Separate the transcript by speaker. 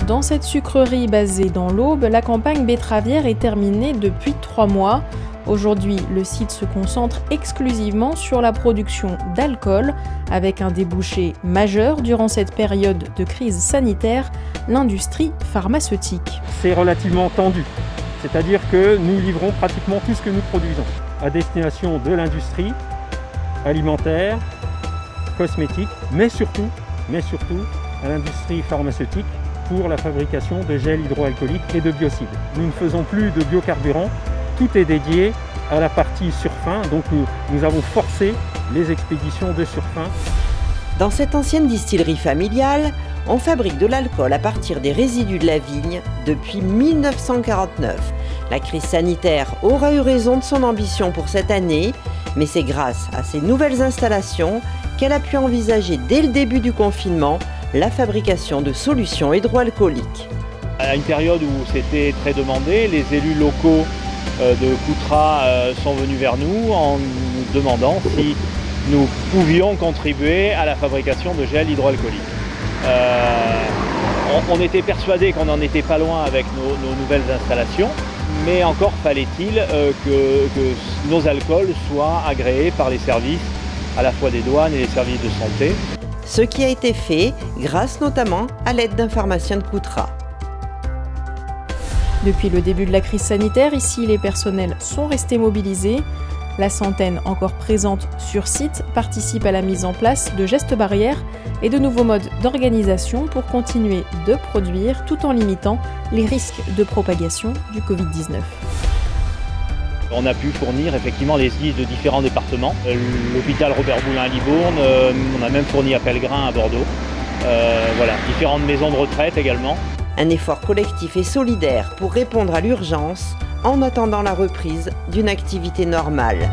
Speaker 1: Dans cette sucrerie basée dans l'Aube, la campagne betteravière est terminée depuis 3 mois. Aujourd'hui, le site se concentre exclusivement sur la production d'alcool, avec un débouché majeur durant cette période de crise sanitaire, l'industrie pharmaceutique.
Speaker 2: C'est relativement tendu, c'est-à-dire que nous livrons pratiquement tout ce que nous produisons à destination de l'industrie alimentaire, cosmétique, mais surtout à l'industrie pharmaceutique pour la fabrication de gel hydroalcoolique et de biocides. Nous ne faisons plus de biocarburants, tout est dédié à la partie surfin, donc nous avons forcé les expéditions de surfin.
Speaker 3: Dans cette ancienne distillerie familiale, on fabrique de l'alcool à partir des résidus de la vigne depuis 1949. La crise sanitaire aura eu raison de son ambition pour cette année, mais c'est grâce à ces nouvelles installations qu'elle a pu envisager dès le début du confinement la fabrication de solutions hydroalcooliques.
Speaker 4: À une période où c'était très demandé, les élus locaux de Coutras sont venus vers nous en nous demandant si nous pouvions contribuer à la fabrication de gel hydroalcoolique. On était persuadés qu'on n'en était pas loin avec nos nouvelles installations, mais encore fallait-il que nos alcools soient agréés par les services à la fois des douanes et les services de santé.
Speaker 3: Ce qui a été fait grâce notamment à l'aide d'un pharmacien de Coutras.
Speaker 1: Depuis le début de la crise sanitaire, ici, les personnels sont restés mobilisés. La centaine encore présente sur site participe à la mise en place de gestes barrières et de nouveaux modes d'organisation pour continuer de produire tout en limitant les risques de propagation du Covid-19.
Speaker 4: On a pu fournir effectivement les lits de différents départements. L'hôpital Robert Boulin à Libourne, on a même fourni à Pellegrin à Bordeaux. Voilà, différentes maisons de retraite également.
Speaker 3: Un effort collectif et solidaire pour répondre à l'urgence en attendant la reprise d'une activité normale.